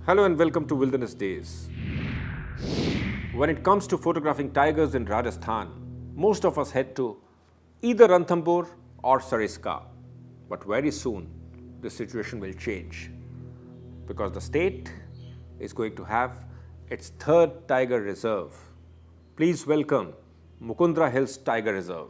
Hello and welcome to Wilderness Days. When it comes to photographing tigers in Rajasthan, most of us head to either Ranthambore or Sariska. But very soon, the situation will change because the state is going to have its third tiger reserve. Please welcome Mukundra Hills Tiger Reserve.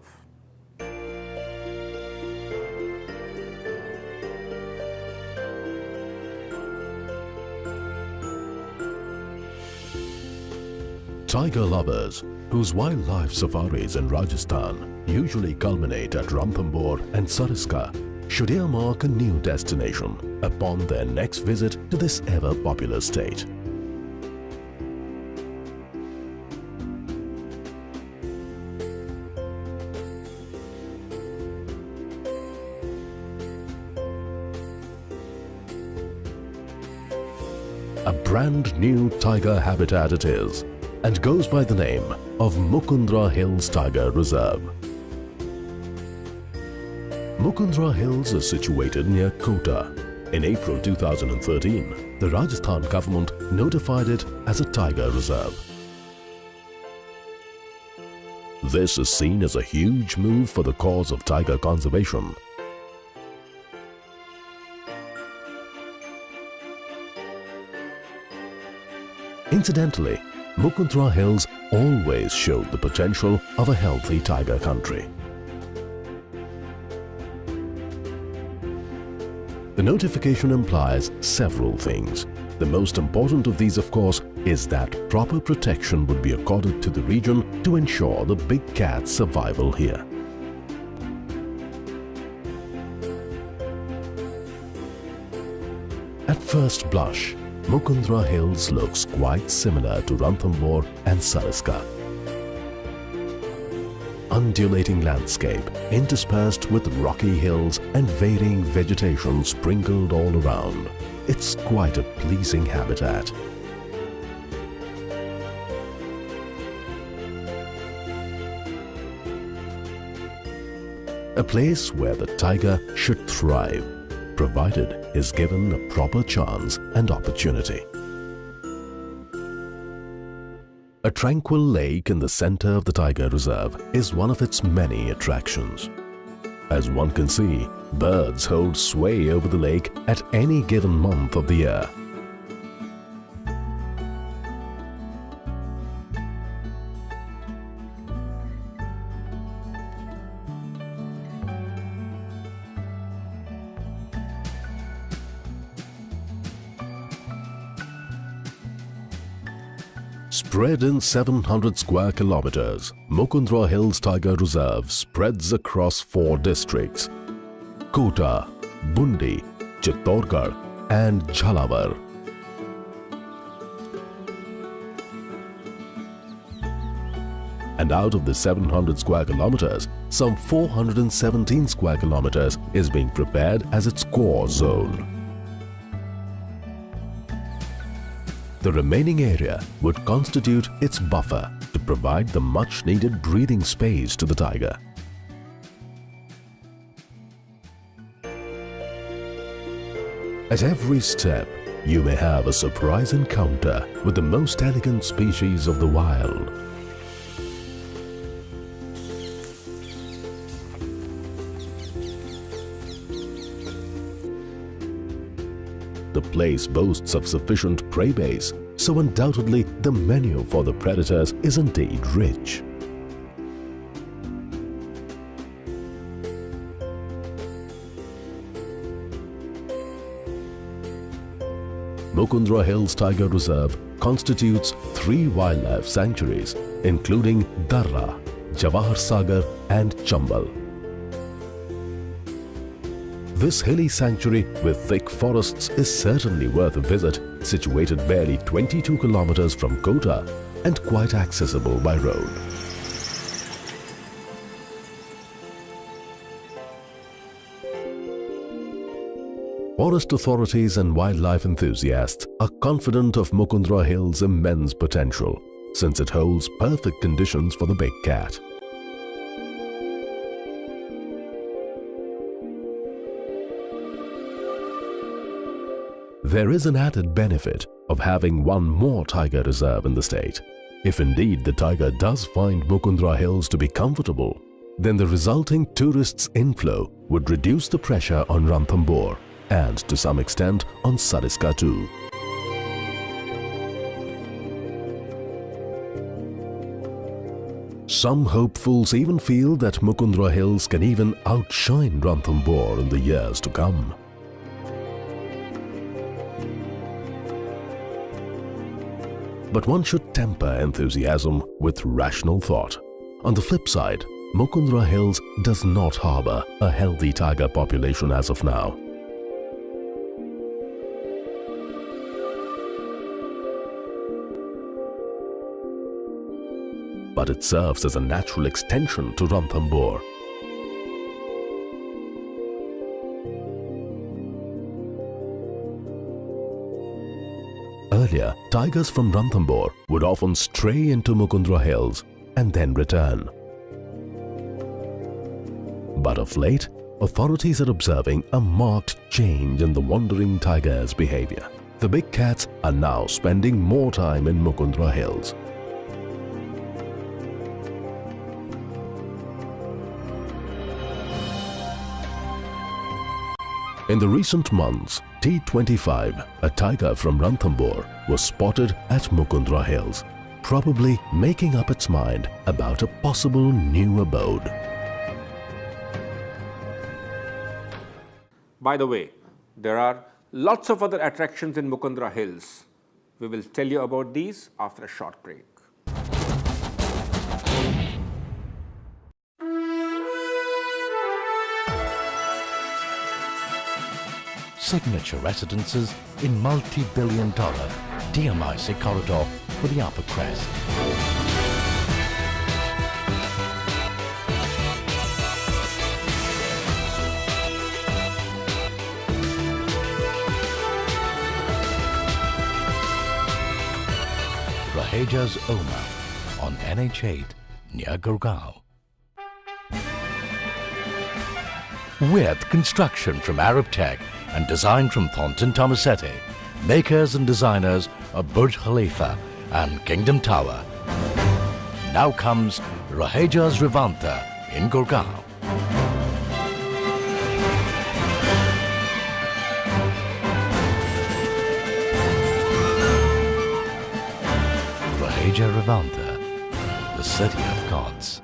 Tiger lovers, whose wildlife safaris in Rajasthan usually culminate at Ranthambore and Sariska, should earmark a new destination upon their next visit to this ever-popular state. A brand new tiger habitat it is, and goes by the name of Mukundra Hills Tiger Reserve. Mukundra Hills is situated near Kota. In April 2013, the Rajasthan government notified it as a tiger reserve. This is seen as a huge move for the cause of tiger conservation. Incidentally, Mukundra Hills always showed the potential of a healthy tiger country. The notification implies several things. The most important of these, of course, is that proper protection would be accorded to the region to ensure the big cat's survival here. At first blush, Mukundra Hills looks quite similar to Ranthambore and Sariska. Undulating landscape interspersed with rocky hills and varying vegetation sprinkled all around. It's quite a pleasing habitat. A place where the tiger should thrive, provided is given a proper chance and opportunity. A tranquil lake in the center of the Tiger Reserve is one of its many attractions. As one can see, birds hold sway over the lake at any given month of the year. Spread in 700 square kilometers, Mukundra Hills Tiger Reserve spreads across 4 districts: Kota, Bundi, Chittorgarh and Jhalawar. And out of the 700 square kilometers, some 417 square kilometers is being prepared as its core zone. The remaining area would constitute its buffer to provide the much-needed breathing space to the tiger. At every step, you may have a surprise encounter with the most elegant species of the wild. The place boasts of sufficient prey base, so undoubtedly the menu for the predators is indeed rich. Mukundra Hills Tiger Reserve constitutes 3 wildlife sanctuaries, including Darra, Jawahar Sagar and Chambal. This hilly sanctuary with thick forests is certainly worth a visit, situated barely 22 kilometers from Kota and quite accessible by road. Forest authorities and wildlife enthusiasts are confident of Mukundra Hills' immense potential, since it holds perfect conditions for the big cat. There is an added benefit of having one more tiger reserve in the state. If indeed the tiger does find Mukundra Hills to be comfortable, then the resulting tourists' inflow would reduce the pressure on Ranthambore and to some extent on Sariska too. Some hopefuls even feel that Mukundra Hills can even outshine Ranthambore in the years to come. But one should temper enthusiasm with rational thought. On the flip side, Mukundra Hills does not harbour a healthy tiger population as of now. But it serves as a natural extension to Ranthambore. Earlier, tigers from Ranthambore would often stray into Mukundra Hills and then return. But of late, authorities are observing a marked change in the wandering tiger's behavior. The big cats are now spending more time in Mukundra Hills. In the recent months, T25, a tiger from Ranthambore, was spotted at Mukundra Hills, probably making up its mind about a possible new abode. By the way, there are lots of other attractions in Mukundra Hills. We will tell you about these after a short break. Signature residences in multi-billion-dollar DMIC corridor for the Upper Crest. Raheja's Oma on NH8 near Gurgaon. With construction from Arab Tech and design from Thornton Tomasetti, makers and designers of Burj Khalifa and Kingdom Tower. Now comes Raheja's Rivanta in Gurgaon. Raheja Rivanta, the city of gods.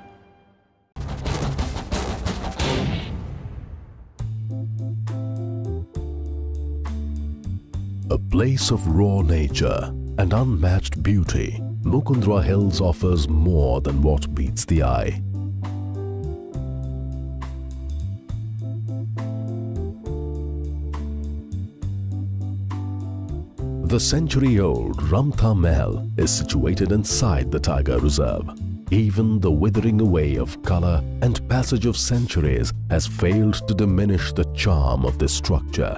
A place of raw nature and unmatched beauty, Mukundra Hills offers more than what meets the eye. The century-old Ramtha Mahal is situated inside the Tiger Reserve. Even the withering away of color and passage of centuries has failed to diminish the charm of this structure.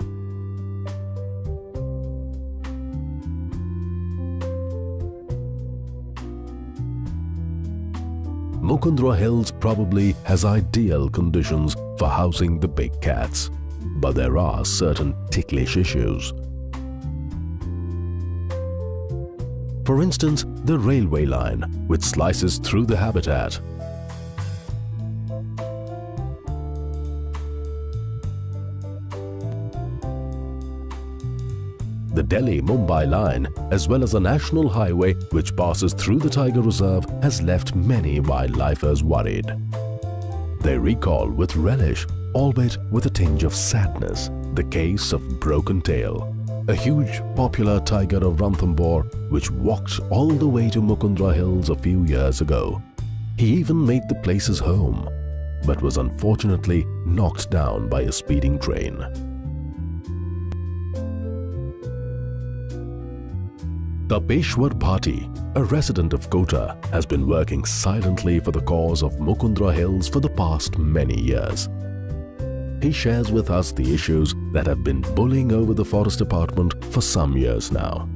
Mukundra Hills probably has ideal conditions for housing the big cats, but there are certain ticklish issues. For instance, the railway line, which slices through the habitat. The Delhi-Mumbai line, as well as a national highway which passes through the Tiger Reserve, has left many wildlifers worried. They recall with relish, albeit with a tinge of sadness, the case of Broken Tail, a huge popular tiger of Ranthambore which walked all the way to Mukundra Hills a few years ago. He even made the place his home, but was unfortunately knocked down by a speeding train. Tapeshwar Bhati, a resident of Kota, has been working silently for the cause of Mukundra Hills for the past many years. He shares with us the issues that have been bullying over the forest department for some years now.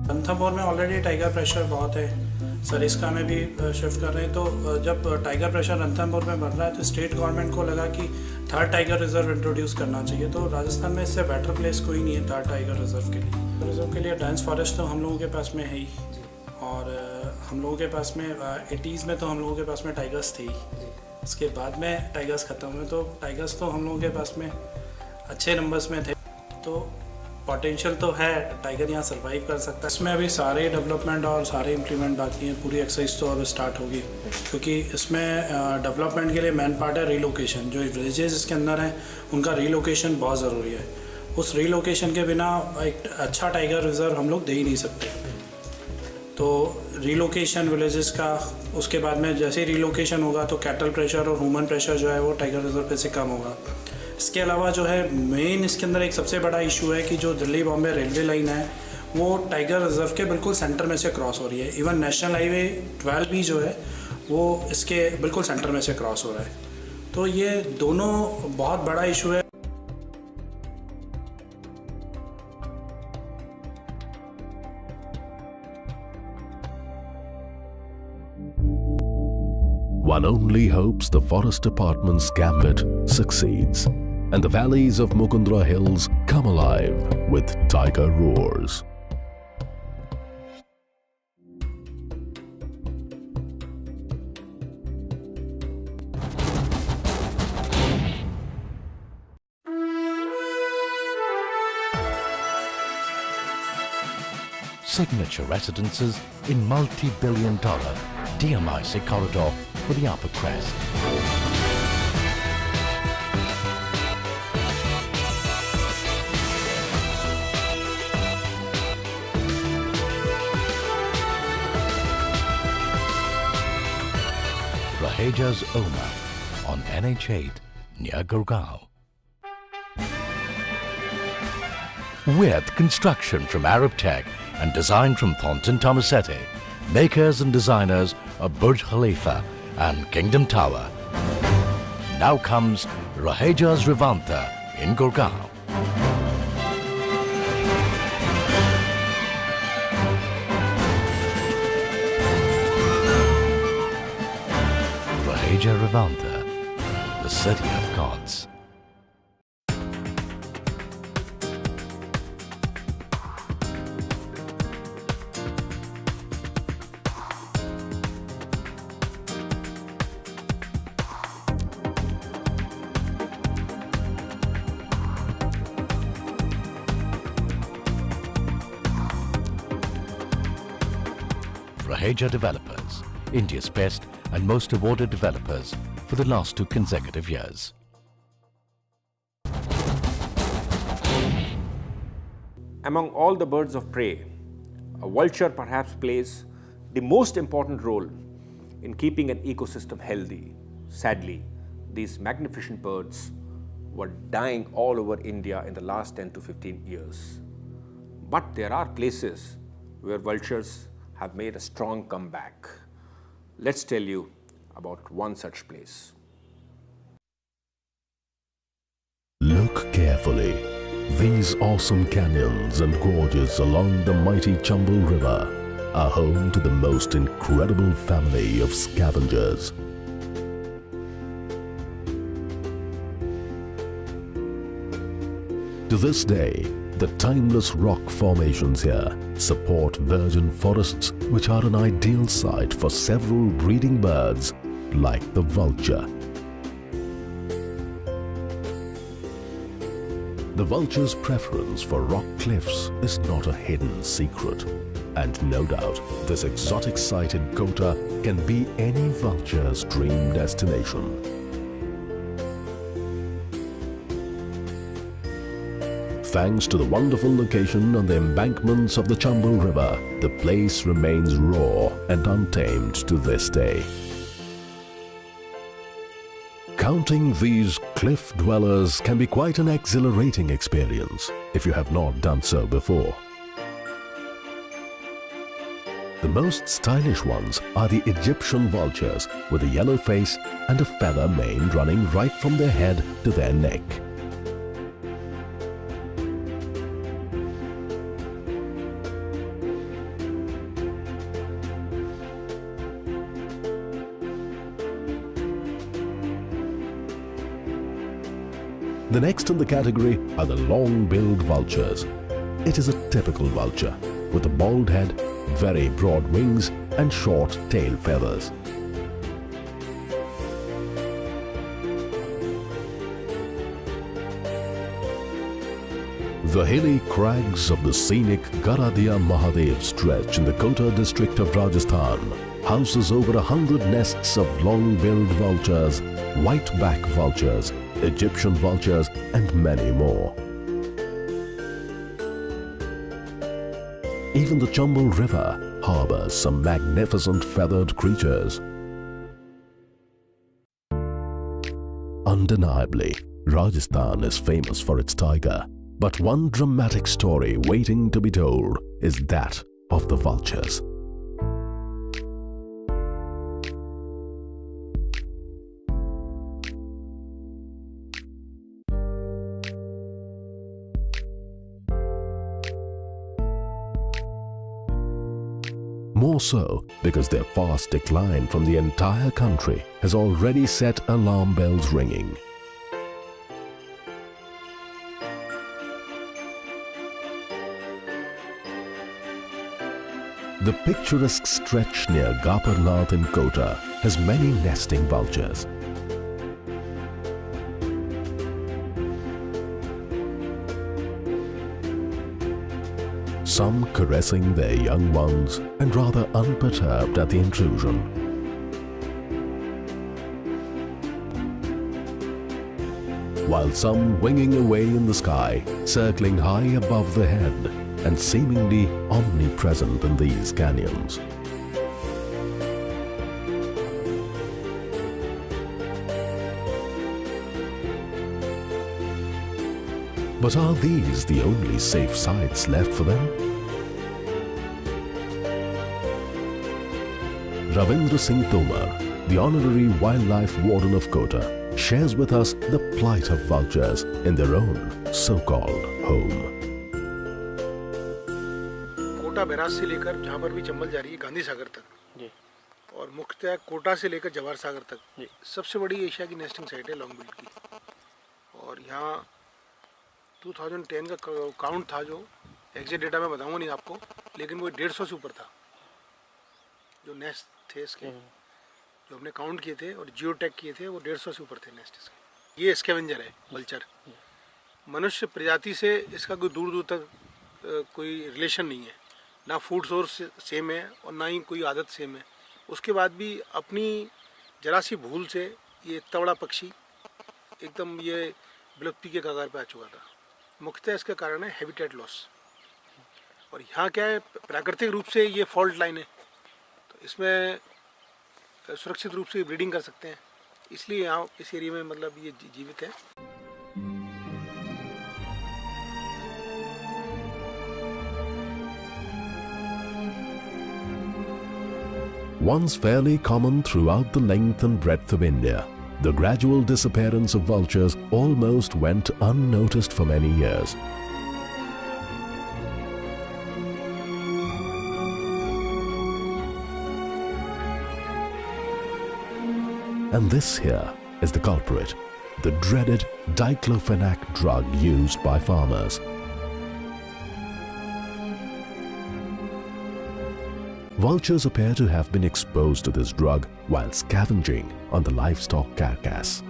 Ranthambore में already tiger pressure बहुत है, सरिस्का में भी shift कर रहे हैं। तो जब टाइगर प्रेशर रणथंभौर में बढ़ रहा है तो स्टेट गवर्नमेंट को लगा कि थर्ड टाइगर रिजर्व इंट्रोड्यूस करना चाहिए। तो राजस्थान में इससे बेटर प्लेस कोई नहीं है थर्ड टाइगर रिजर्व के लिए। रिजर्व के लिए डेंस फॉरेस्ट तो हम लोगों के पास में है ही, और हम लोगों के पास में 80s में तो हम लोगों के पास में टाइगर्स थे ही। इसके बाद में टाइगर्स ख़त्म हुए, तो टाइगर्स तो हम लोगों के पास में अच्छे नंबर्स में थे, तो पोटेंशियल तो है, टाइगर यहाँ सर्वाइव कर सकता है। इसमें अभी सारे डेवलपमेंट और सारे इम्प्लीमेंट बाकी हैं, पूरी एक्सरसाइज तो अब स्टार्ट होगी, क्योंकि इसमें डेवलपमेंट के लिए मेन पार्ट है रीलोकेशन। जो विलेजेस इसके अंदर हैं उनका रीलोकेशन बहुत ज़रूरी है। उस रीलोकेशन के बिना एक अच्छा टाइगर रिजर्व हम लोग दे ही नहीं सकते। तो रीलोकेशन विलेजेस का, उसके बाद में जैसे ही रीलोकेशन होगा तो कैटल प्रेशर और ह्यूमन प्रेशर जो है वो टाइगर रिजर्व पे से कम होगा। इसके अलावा जो है मेन इसके अंदर एक सबसे बड़ा इशू है कि जो दिल्ली बॉम्बे रेलवे लाइन है वो टाइगर रिजर्व के बिल्कुल सेंटर में से क्रॉस हो रही है। इवन नेशनल हाईवे 12 भी जो है वो इसके बिल्कुल सेंटर में से क्रॉस हो रहा है। तो ये दोनों बहुत बड़ा इशू है। One only hopes the Forest Department's gambit succeeds and the valleys of Mukundra Hills come alive with tiger roars. Signature residences in multi-billion-dollar DMIC corridor for the upper crest. Raheja's Oma on NH8 near Gurgaon. With construction from Arab Tech and design from Thornton Tomasetti, makers and designers of Burj Khalifa and Kingdom Tower. Now comes Raheja's Rivanta in Gurgaon. Raheja Rivanta, the city of gods. Raheja Developers, India's best and most awarded developers for the last 2 consecutive years. Among all the birds of prey, a vulture perhaps plays the most important role in keeping an ecosystem healthy. Sadly, these magnificent birds were dying all over India in the last 10 to 15 years. But there are places where vultures have made a strong comeback. Let's tell you about one such place. Look carefully. These awesome canyons and gorges along the mighty Chambal River are home to the most incredible family of scavengers. To this day, the timeless rock formations here support virgin forests which are an ideal site for several breeding birds like the vulture. The vulture's preference for rock cliffs is not a hidden secret, and no doubt this exotic site in Kota can be any vulture's dream destination. Thanks to the wonderful location on the embankments of the Chambal River, the place remains raw and untamed to this day. Counting these cliff dwellers can be quite an exhilarating experience if you have not done so before. The most stylish ones are the Egyptian vultures with a yellow face and a feather mane running right from their head to their neck. The next in the category are the long-billed vultures. It is a typical vulture with a bald head, very broad wings and short tail feathers. The hilly crags of the scenic Garadiya Mahadev stretch in the Kota district of Rajasthan houses over 100 nests of long-billed vultures, white-back vultures, Egyptian vultures and many more. Even the Chambal River harbors some magnificent feathered creatures. Undeniably, Rajasthan is famous for its tiger, but one dramatic story waiting to be told is that of the vultures. More so because their fast decline from the entire country has already set alarm bells ringing. The picturesque stretch near Gaparnath in Kota has many nesting vultures. Some caressing their young ones and rather unperturbed at the intrusion. While some winging away in the sky, circling high above the head and seemingly omnipresent in these canyons. But are these the only safe sites left for them? Ravindra Singh Tomar, the Honorary Wildlife Warden of Kota, shares with us the plight of vultures in their own so-called home. Kota barrage से लेकर जहाँ पर भी चंबल जा रही है गांधी सागर तक और मुख्यतः कोटा से लेकर जवाहर सागर तक सबसे बड़ी एशिया की नेस्टिंग साइट है लॉन्ग बिल की। और यहाँ 2010 का काउंट था, जो एग्जैक्ट डेटा मैं बताऊंगा नहीं आपको, लेकिन वो 150 से ऊपर था जो नेस्ट थे इसके, जो हमने काउंट किए थे और जियो टैग किए थे, वो 150 से ऊपर थे नेस्ट इसके। ये स्कैवेंजर है वल्चर। मनुष्य प्रजाति से इसका कोई दूर दूर तक कोई रिलेशन नहीं है, ना फूड सोर्स सेम है और ना ही कोई आदत सेम है। उसके बाद भी अपनी जरा सी भूल से ये इतना बड़ा पक्षी एकदम ये विलुप्ति के कगार पे आ चुका था। मुख्यतः इसका कारण है हैबिटेट लॉस। और यहाँ क्या है, प्राकृतिक रूप से ये फॉल्ट लाइन है, तो इसमें सुरक्षित रूप से ब्रीडिंग कर सकते हैं, इसलिए यहाँ इस एरिया में मतलब ये जीवित है। Once fairly common throughout the length and breadth of India, the gradual disappearance of vultures almost went unnoticed for many years. And this here is the culprit, the dreaded diclofenac drug used by farmers. Vultures appear to have been exposed to this drug while scavenging on the livestock carcass.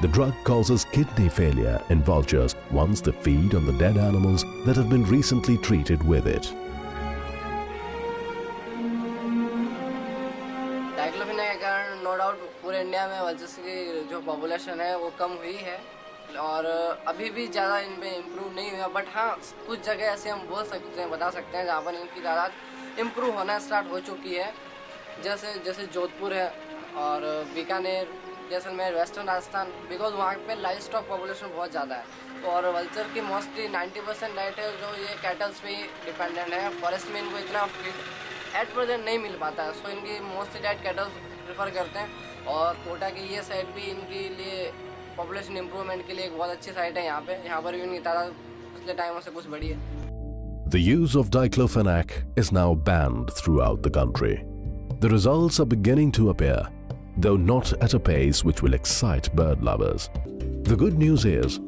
The drug causes kidney failure in vultures once they feed on the dead animals that have been recently treated with it. Diclofenac के कारण no doubt पूरे India में vultures की जो population है वो कम हुई है और अभी भी ज़्यादा इन पे इम्प्रूव नहीं हुआ। बट हाँ, कुछ जगह ऐसे हम बोल सकते हैं, बता सकते हैं जहाँ पर इनकी तादाद इम्प्रूव होना स्टार्ट हो चुकी है, जैसे जोधपुर है और बीकानेर, जैसलमेर, वेस्टर्न राजस्थान, बिकॉज वहाँ पे लाइव स्टॉक पॉपुलेशन बहुत ज़्यादा है। तो और वल्चर की मोस्टली 90% डाइट है जो ये कैटल्स पे ही डिपेंडेंट है। फॉरेस्ट में इनको इतना फीड एट प्रेजेंट नहीं मिल पाता है, सो इनकी मोस्टली डाइट कैटल्स प्रेफर करते हैं। और कोटा की ये साइड भी इनके लिए पॉपुलेशन इम्प्रूवमेंट के लिए एक बहुत अच्छी साइट है। यहाँ पर भी इनकी तादाद पिछले टाइमों से कुछ बढ़ी है। The use of diclofenac is now banned throughout the country. The results are beginning to appear. though not at a pace which will excite bird lovers. The good news is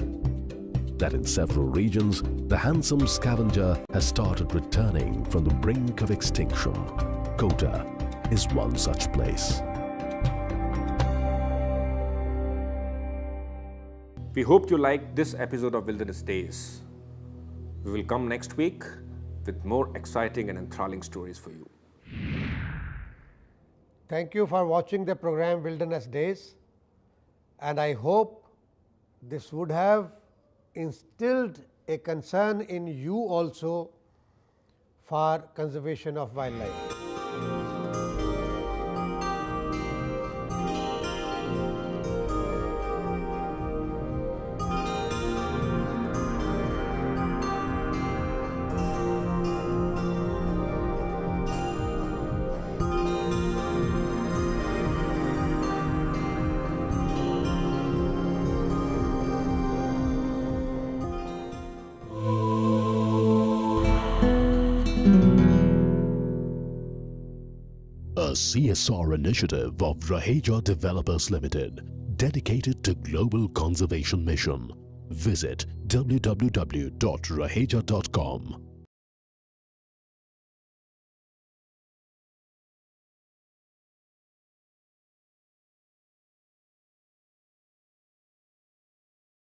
that in several regions, the handsome scavenger has started returning from the brink of extinction. Kota is one such place. We hope you liked this episode of Wilderness Days. We will come next week with more exciting and enthralling stories for you. Thank you for watching the program Wilderness Days, and I hope this would have instilled a concern in you also for conservation of wildlife. A CSR initiative of Raheja Developers Limited, dedicated to global conservation mission. Visit www.raheja.com.